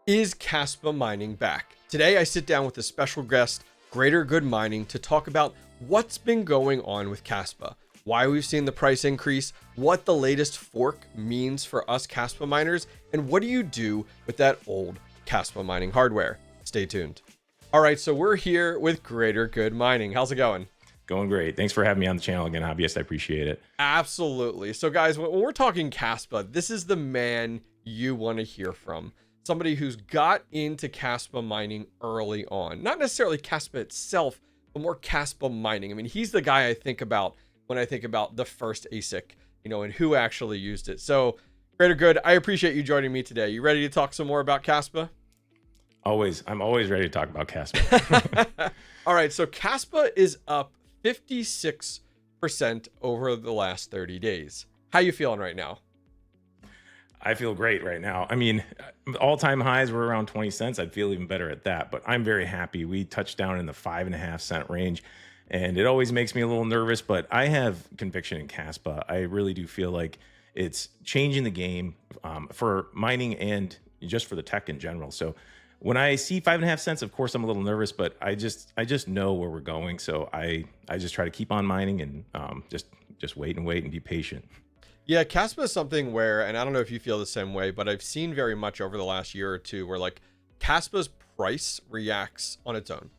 Is Kaspa Mining back? Today I sit down with a special guest, Greater Good Mining, to talk about what's been going on with Kaspa, why we've seen the price increase, what the latest fork means for us Kaspa miners, and what do you do with that old Kaspa mining hardware? Stay tuned. All right, so we're here with Greater Good Mining. How's it going? Going great. Thanks for having me on the channel again, Hobbyist. I appreciate it. Absolutely. So guys, when we're talking Kaspa, this is the man you want to hear from. Somebody who's got into Kaspa mining early on. Not necessarily Kaspa itself, but more Kaspa mining. I mean, he's the guy I think about when I think about the first ASIC, and who actually used it. So, Greater Good, I appreciate you joining me today. You ready to talk some more about Kaspa? Always. I'm always ready to talk about Kaspa. All right, so Kaspa is up 56% over the last 30 days. How you feeling right now? I feel great right now. I mean, all-time highs were around 20 cents. I'd feel even better at that, but I'm very happy. We touched down in the 5.5 cent range, and it always makes me a little nervous, but I have conviction in Kaspa. I really do feel like it's changing the game for mining and just for the tech in general. So when I see 5.5 cents, of course, I'm a little nervous, but I just know where we're going. So I just try to keep on mining and just wait and be patient. Yeah, Kaspa is something where, and I don't know if you feel the same way, but I've seen very much over the last year or two where like Kaspa's price reacts on its own.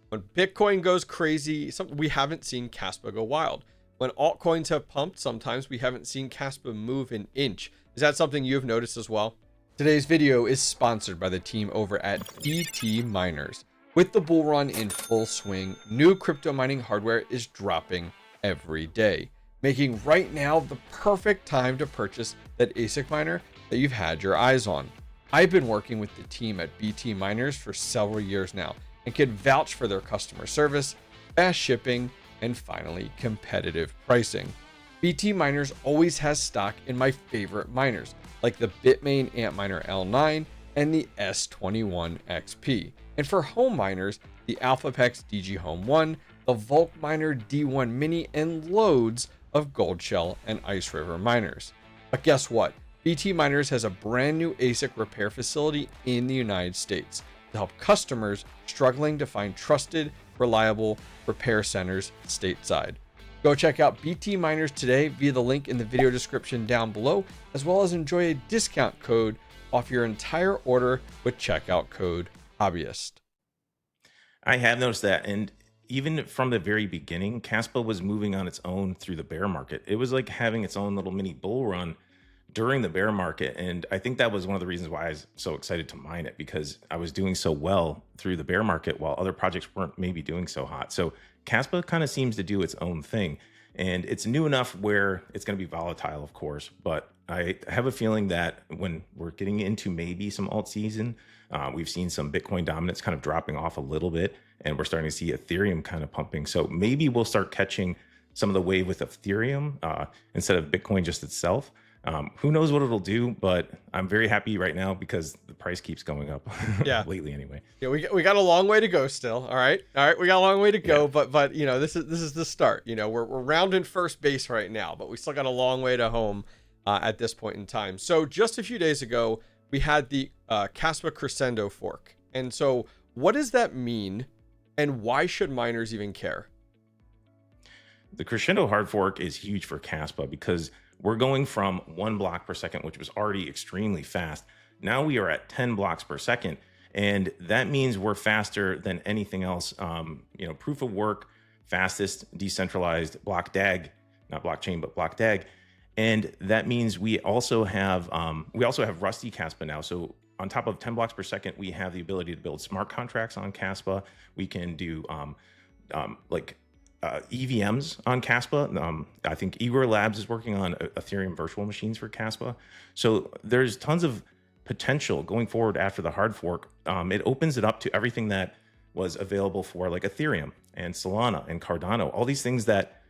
When Bitcoin goes crazy, we haven't seen Kaspa go wild. When altcoins have pumped, sometimes we haven't seen Kaspa move an inch. Is that something you've noticed as well? Today's video is sponsored by the team over at BT Miners. With the bull run in full swing, new crypto mining hardware is dropping every day, making right now the perfect time to purchase that ASIC miner that you've had your eyes on. I've been working with the team at BT Miners for several years now and can vouch for their customer service, fast shipping, and finally, competitive pricing. BT Miners always has stock in my favorite miners, like the Bitmain Antminer L9 and the S21 XP. And for home miners, the AlphaPex DG Home 1, the Volk Miner D1 Mini, and loads of Goldshell and Iceriver miners. But guess what? BT Miners has a brand new ASIC repair facility in the United States to help customers struggling to find trusted, reliable repair centers stateside. Go check out BT Miners today via the link in the video description down below, as well as enjoy a discount code off your entire order with checkout code Hobbyist. I have noticed that, and even from the very beginning, Kaspa was moving on its own through the bear market. It was like having its own little mini bull run during the bear market. And I think that was one of the reasons why I was so excited to mine it, because I was doing so well through the bear market while other projects weren't maybe doing so hot. So Kaspa kind of seems to do its own thing. And it's new enough where it's going to be volatile, of course. But I have a feeling that when we're getting into maybe some alt season, we've seen some Bitcoin dominance kind of dropping off a little bit, and we're starting to see Ethereum kind of pumping. So maybe we'll start catching some of the wave with Ethereum instead of Bitcoin just itself. Who knows what it'll do, but I'm very happy right now because the price keeps going up. Yeah. Lately anyway. Yeah, we got a long way to go still. All right, we got a long way to go, yeah. but this is the start. We're rounding first base right now, but we still got a long way to home at this point in time. So just a few days ago, we had the Kaspa Crescendo fork, and so what does that mean, and why should miners even care? The Crescendo hard fork is huge for Kaspa because we're going from 1 block per second, which was already extremely fast. Now we are at 10 blocks per second. And that means we're faster than anything else. Proof of work, fastest decentralized block DAG, not blockchain, but block DAG. And that means we also have Rusty Kaspa now. So on top of 10 blocks per second, we have the ability to build smart contracts on Kaspa. We can do EVMs on Kaspa. I think Igor Labs is working on Ethereum virtual machines for Kaspa. So there's tons of potential going forward after the hard fork. It opens it up to everything that was available for like Ethereum and Solana and Cardano. All these things that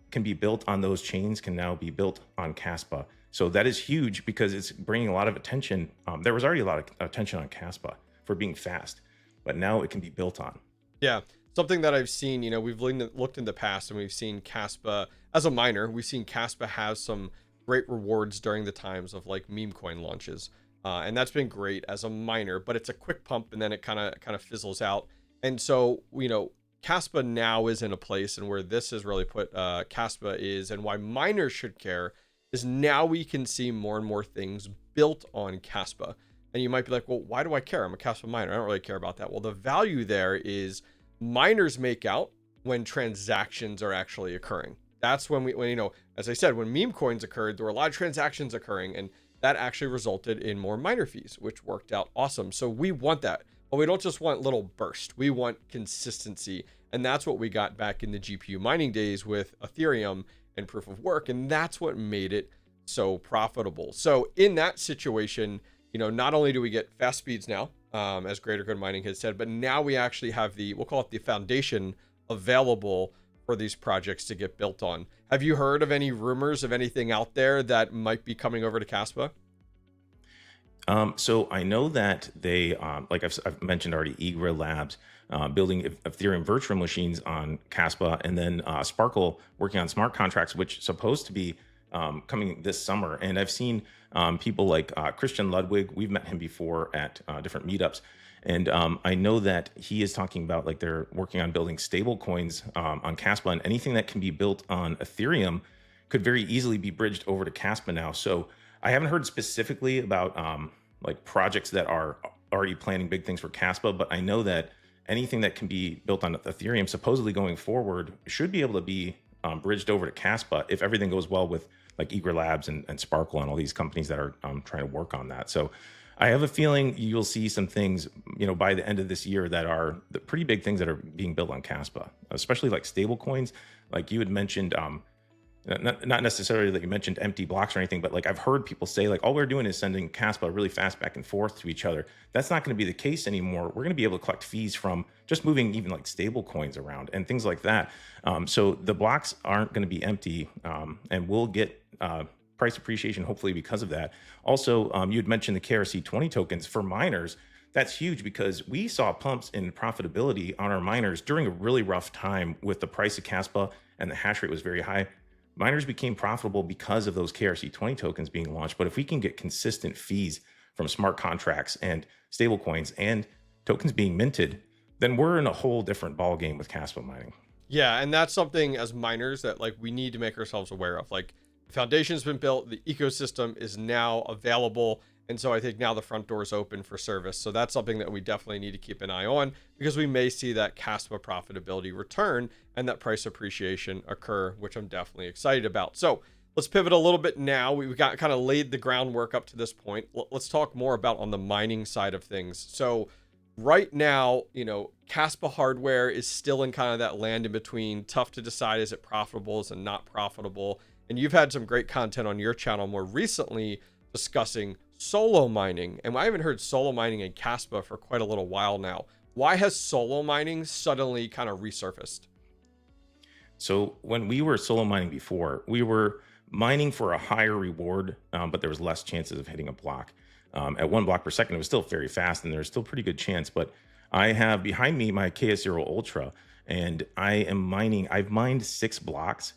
can be built on those chains can now be built on Kaspa. So that is huge because it's bringing a lot of attention. There was already a lot of attention on Kaspa for being fast, but now it can be built on. Yeah. Something that I've seen, we've looked in the past and we've seen Kaspa as a miner. We've seen Kaspa have some great rewards during the times of like meme coin launches. and that's been great as a miner. But it's a quick pump, and then it kind of fizzles out. And so Kaspa now is in a place, and where this has really put Kaspa is, and why miners should care, is now we can see more and more things built on Kaspa. And you might be like, well, why do I care? I'm a Kaspa miner. I don't really care about that. Well, the value there is miners make out when transactions are actually occurring. That's when as I said, when meme coins occurred, there were a lot of transactions occurring, and that actually resulted in more miner fees, which worked out awesome. So we want that. But we don't just want little burst. We want consistency. And that's what we got back in the GPU mining days with Ethereum and proof of work. And that's what made it so profitable. So in that situation, not only do we get fast speeds now, as Greater Good Mining has said, but now we actually have we'll call it the foundation available for these projects to get built on. Have you heard of any rumors of anything out there that might be coming over to Kaspa? So I know that they, like I've mentioned already, Egra Labs building Ethereum virtual machines on Kaspa, and then Sparkle working on smart contracts, which is supposed to be coming this summer. And I've seen people like Christian Ludwig. We've met him before at different meetups. And I know that he is talking about, like, they're working on building stable coins on Kaspa, and anything that can be built on Ethereum could very easily be bridged over to Kaspa now. So I haven't heard specifically about like projects that are already planning big things for Kaspa, but I know that anything that can be built on Ethereum supposedly going forward should be able to be bridged over to Kaspa if everything goes well with like Egra Labs and Sparkle and all these companies that are trying to work on that. So I have a feeling you'll see some things, by the end of this year that are the pretty big things that are being built on Kaspa, especially like stable coins. Like you had mentioned, not necessarily that you mentioned empty blocks or anything, but like I've heard people say, like, all we're doing is sending Kaspa really fast back and forth to each other. That's not going to be the case anymore. We're going to be able to collect fees from just moving even like stable coins around and things like that. So the blocks aren't going to be empty, and we'll get price appreciation hopefully because of that. Also, you had mentioned the KRC20 tokens for miners. That's huge because we saw pumps in profitability on our miners during a really rough time with the price of Kaspa and the hash rate was very high. Miners became profitable because of those KRC20 tokens being launched. But if we can get consistent fees from smart contracts and stable coins and tokens being minted, then we're in a whole different ballgame with Kaspa mining. Yeah, and that's something as miners that like we need to make ourselves aware of. Like, the foundation's been built, the ecosystem is now available, and so I think now the front door is open for service. So that's something that we definitely need to keep an eye on, because we may see that Kaspa profitability return and that price appreciation occur, which I'm definitely excited about. So let's pivot a little bit now. We've got kind of laid the groundwork up to this point. Let's talk more about on the mining side of things. So right now, Kaspa hardware is still in kind of that land in between. Tough to decide, is it profitable, is it not profitable? And you've had some great content on your channel more recently discussing solo mining. And I haven't heard solo mining in Kaspa for quite a little while now. Why has solo mining suddenly kind of resurfaced? So when we were solo mining before, we were mining for a higher reward, but there was less chances of hitting a block. At 1 block per second, it was still very fast and there's still pretty good chance. But I have behind me my KS0 Ultra, and I've mined 6 blocks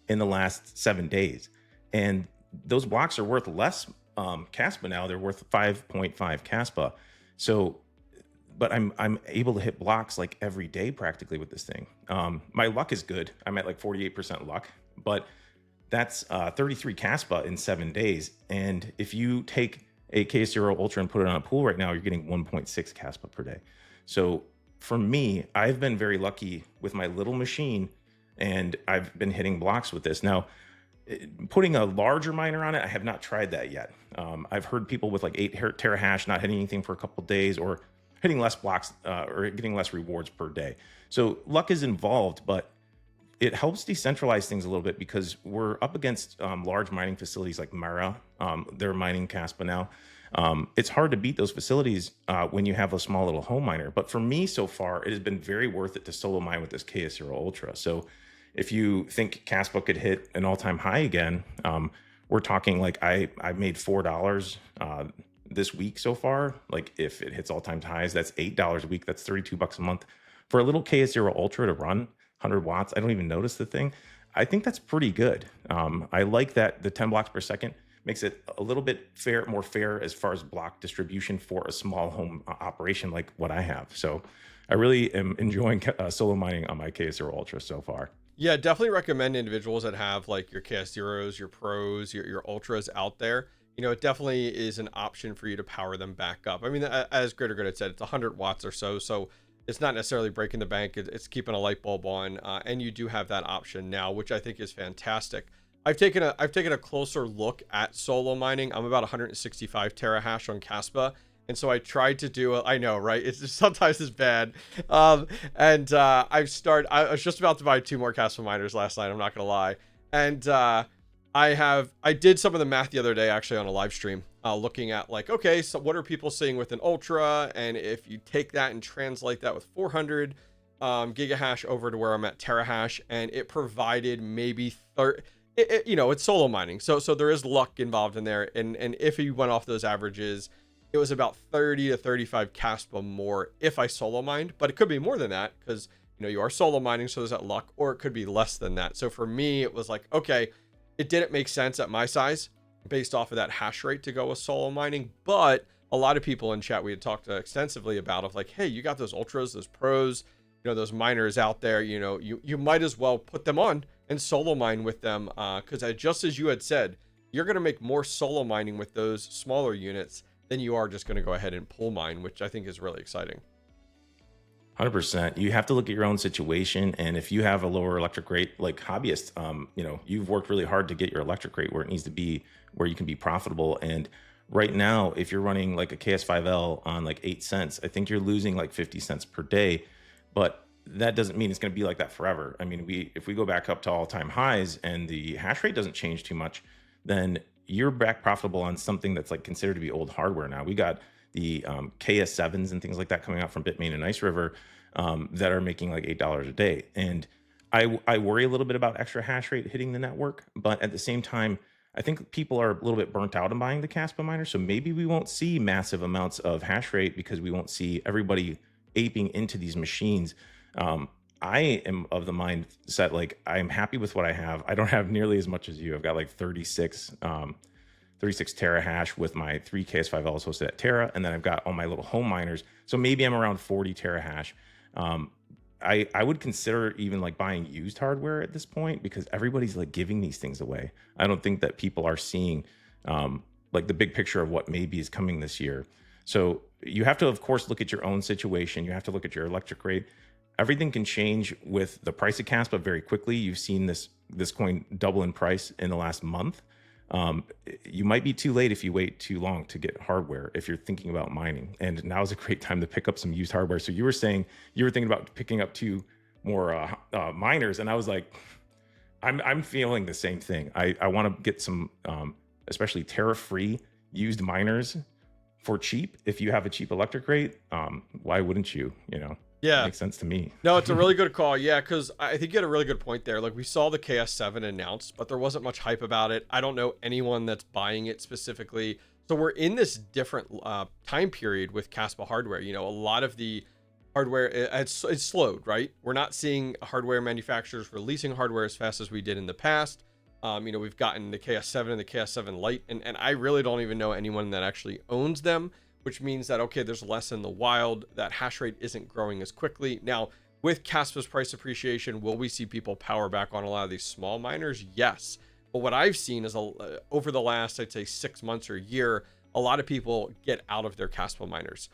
in the last 7 days. And those blocks are worth less Kaspa now. They're worth 5.5 Kaspa. So, but I'm able to hit blocks like every day practically with this thing. My luck is good. I'm at like 48% luck, but that's 33 Kaspa in 7 days. And if you take a KS0 Ultra and put it on a pool right now, you're getting 1.6 Kaspa per day. So for me, I've been very lucky with my little machine, and I've been hitting blocks with this. Now, putting a larger miner on it, I have not tried that yet. I've heard people with like 8 terahash not hitting anything for a couple days, or hitting less blocks or getting less rewards per day. So luck is involved, but it helps decentralize things a little bit because we're up against large mining facilities like Mara. They're mining Kaspa now. It's hard to beat those facilities when you have a small little home miner. But for me so far, it has been very worth it to solo mine with this KS0 Ultra. So if you think Kaspa could hit an all-time high again, we're talking like I made $4 this week so far. Like if it hits all-time highs, that's $8 a week. That's $32 a month. For a little KS0 Ultra to run 100 watts, I don't even notice the thing. I think that's pretty good. I like that the 10 blocks per second makes it a little bit more fair as far as block distribution for a small home operation like what I have. So I really am enjoying solo mining on my KS0 Ultra so far. Yeah, definitely recommend individuals that have like your KS0s, your pros, your ultras out there. It definitely is an option for you to power them back up. I mean, as Greater Good had said, it's 100 watts or so it's not necessarily breaking the bank. It's keeping a light bulb on, and you do have that option now, which I think is fantastic. I've taken a closer look at solo mining. I'm about 165 terahash on Kaspa. And so I tried to do I know, right? It's sometimes it's bad. I was just about to buy 2 more Kaspa miners last night. I'm not going to lie. And I did some of the math the other day, actually, on a live stream, looking at like, okay, so what are people seeing with an Ultra? And if you take that and translate that with 400 gigahash over to where I'm at terahash, and it provided maybe 30, it's solo mining. So there is luck involved in there. And if you went off those averages, it was about 30 to 35 Kaspa more if I solo mined, but it could be more than that because, you are solo mining. So there's that luck, or it could be less than that. So for me, it was like, okay, it didn't make sense at my size based off of that hash rate to go with solo mining. But a lot of people in chat, we had talked extensively about of like, hey, you got those ultras, those pros, those miners out there, you might as well put them on and solo mine with them. Cause just as you had said, you're going to make more solo mining with those smaller units than you are just going to go ahead and pull mine, which I think is really exciting. 100%. You have to look at your own situation. And if you have a lower electric rate, like hobbyists, you've worked really hard to get your electric rate where it needs to be, where you can be profitable. And right now, if you're running like a KS5L on like 8 cents, I think you're losing like 50 cents per day. But that doesn't mean it's going to be like that forever. I mean, if we go back up to all-time highs and the hash rate doesn't change too much, then you're back profitable on something that's like considered to be old hardware now. We got the KS7s and things like that coming out from Bitmain and Iceriver that are making like $8 a day. And I worry a little bit about extra hash rate hitting the network, but at the same time, I think people are a little bit burnt out on buying the Kaspa miner. So maybe we won't see massive amounts of hash rate because we won't see everybody aping into these machines. I am of the mindset, like, I'm happy with what I have. I don't have nearly as much as you. I've got like 36 terahash with my 3 KS5Ls hosted at Terra. And then I've got all my little home miners. So maybe I'm around 40 terahash. I would consider even like buying used hardware at this point because everybody's like giving these things away. I don't think that people are seeing like the big picture of what maybe is coming this year. So you have to, of course, look at your own situation. You have to look at your electric rate. Everything can change with the price of Kaspa very quickly. You've seen this coin double in price in the last month. You might be too late if you wait too long to get hardware if you're thinking about mining. And now is a great time to pick up some used hardware. So you were saying you were thinking about picking up 2 more miners, and I was like, I'm feeling the same thing. I want to get some, especially Terra-free used miners for cheap. If you have a cheap electric rate, why wouldn't you? Yeah, makes sense to me. No, it's a really good call. Yeah, because I think you had a really good point there. Like, we saw the KS7 announced, but there wasn't much hype about it. I don't know anyone that's buying it specifically. So we're in this different time period with Kaspa hardware. A lot of the hardware, it's slowed, right? We're not seeing hardware manufacturers releasing hardware as fast as we did in the past. We've gotten the KS7 and the KS7 Lite, and I really don't even know anyone that actually owns them, which means that, okay, there's less in the wild. That hash rate isn't growing as quickly. Now, with Kaspa's price appreciation, will we see people power back on a lot of these small miners? Yes. But what I've seen is over the last, I'd say 6 months or a year, a lot of people get out of their Kaspa miners.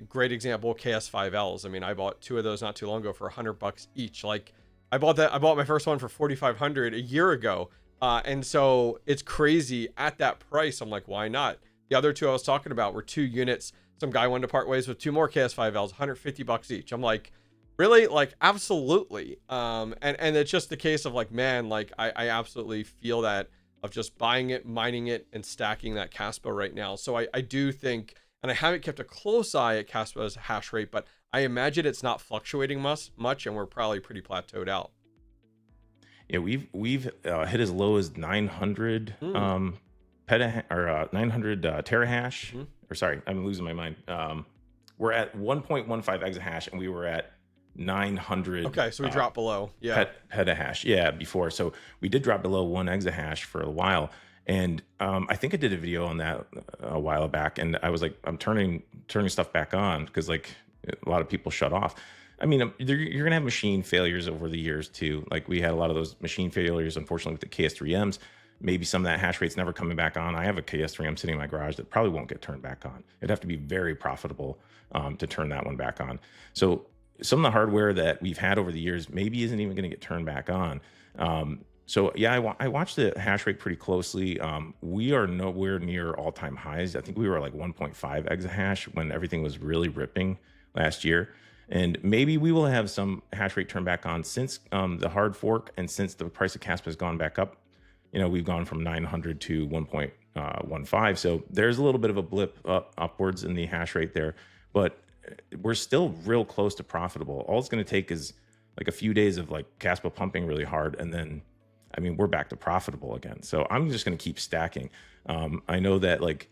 Great example, KS5Ls. I mean, I bought 2 of those not too long ago for $100 each. Like, I bought my first one for $4,500 a year ago. And so it's crazy at that price. I'm like, why not? The other 2 I was talking about were 2 units. Some guy wanted to part ways with 2 more KS5Ls, $150 each. I'm like, really? Like, absolutely. And it's just the case of like, man, like I absolutely feel that of just buying it, mining it, and stacking that Kaspa right now. So I do think, and I haven't kept a close eye at Kaspa's hash rate, but I imagine it's not fluctuating much, and we're probably pretty plateaued out. Yeah, we've hit as low as 900 900 terahash. Or sorry, I'm losing my mind. We're at 1.15 exahash, and we were at 900. Okay, so we dropped below. Yeah, petahash. Yeah, before. So we did drop below 1 exahash for a while, And I think I did a video on that a while back, and I was like, I'm turning stuff back on because like a lot of people shut off. I mean, you're gonna have machine failures over the years too. Like we had a lot of those machine failures, unfortunately, with the KS3Ms. Maybe some of that hash rate's never coming back on. I have a KS3M sitting in my garage that probably won't get turned back on. It'd have to be very profitable to turn that one back on. So some of the hardware that we've had over the years maybe isn't even going to get turned back on. So yeah, I watched the hash rate pretty closely. We are nowhere near all-time highs. I think we were like 1.5 exahash when everything was really ripping last year. And maybe we will have some hash rate turn back on since the hard fork and since the price of Kaspa has gone back up. You know, we've gone from 900 to 1.15. So there's a little bit of a blip upwards in the hash rate there, but we're still real close to profitable. All it's going to take is like a few days of like Kaspa pumping really hard, and then I mean we're back to profitable again. So I'm just going to keep stacking. I know that like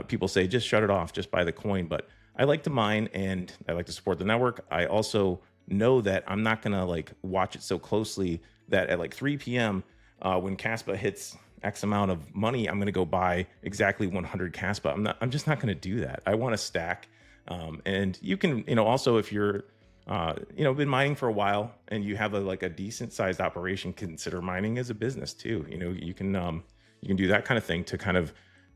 people say just shut it off, just buy the coin, but I like to mine and I like to support the network. I also know that I'm not going to like watch it so closely that at like 3 p.m. When Kaspa hits X amount of money, I'm going to go buy exactly 100 Kaspa. I'm just not going to do that. I want to stack. And you can, also if you're, been mining for a while and you have like a decent sized operation, consider mining as a business too. You can do that kind of thing to kind of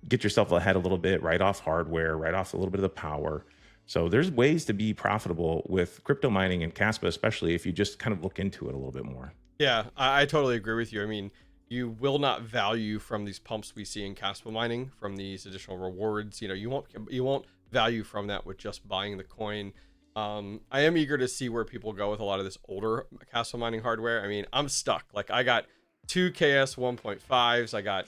get yourself ahead a little bit, write off hardware, write off a little bit of the power. So there's ways to be profitable with crypto mining and Kaspa, especially if you just kind of look into it a little bit more. Yeah, I totally agree with you. I mean, you will not value from these pumps we see in Kaspa mining, from these additional rewards. You won't value from that with just buying the coin. I am eager to see where people go with a lot of this older Kaspa mining hardware. I mean, I'm stuck. Like I got 2 KS 1.5s, I got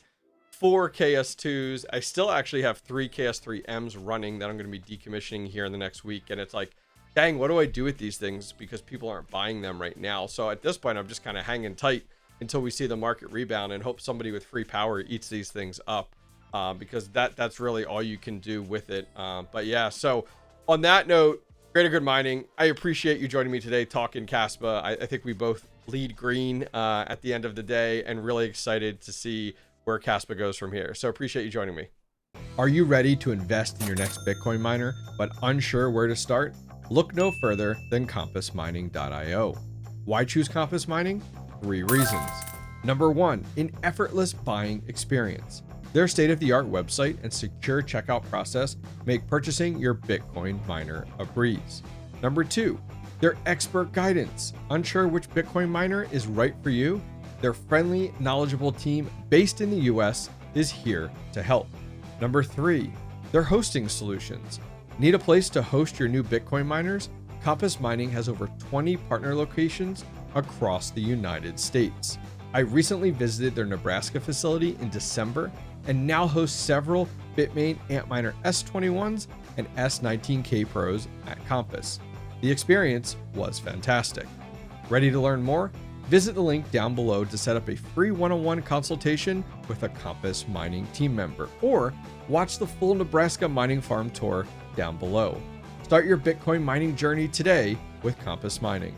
4 KS2s. I still actually have 3 KS3Ms running that I'm going to be decommissioning here in the next week. And it's like, dang, what do I do with these things? Because people aren't buying them right now. So at this point, I'm just kind of hanging tight until we see the market rebound and hope somebody with free power eats these things up, because that's really all you can do with it. But yeah, so on that note, greater good mining. I appreciate you joining me today talking Kaspa. I think we both bleed green at the end of the day, and really excited to see where Kaspa goes from here. So appreciate you joining me. Are you ready to invest in your next Bitcoin miner, but unsure where to start? Look no further than compassmining.io. Why choose Compass Mining? 3 reasons. Number 1, an effortless buying experience. Their state-of-the-art website and secure checkout process make purchasing your Bitcoin miner a breeze. Number 2, their expert guidance. Unsure which Bitcoin miner is right for you? Their friendly, knowledgeable team based in the US is here to help. Number 3, their hosting solutions. Need a place to host your new Bitcoin miners? Compass Mining has over 20 partner locations across the United States. I recently visited their Nebraska facility in December and now host several Bitmain Antminer S21s and S19K Pros at Compass. The experience was fantastic. Ready to learn more? Visit the link down below to set up a free one-on-one consultation with a Compass Mining team member, or watch the full Nebraska mining farm tour down below. Start your Bitcoin mining journey today with Compass Mining.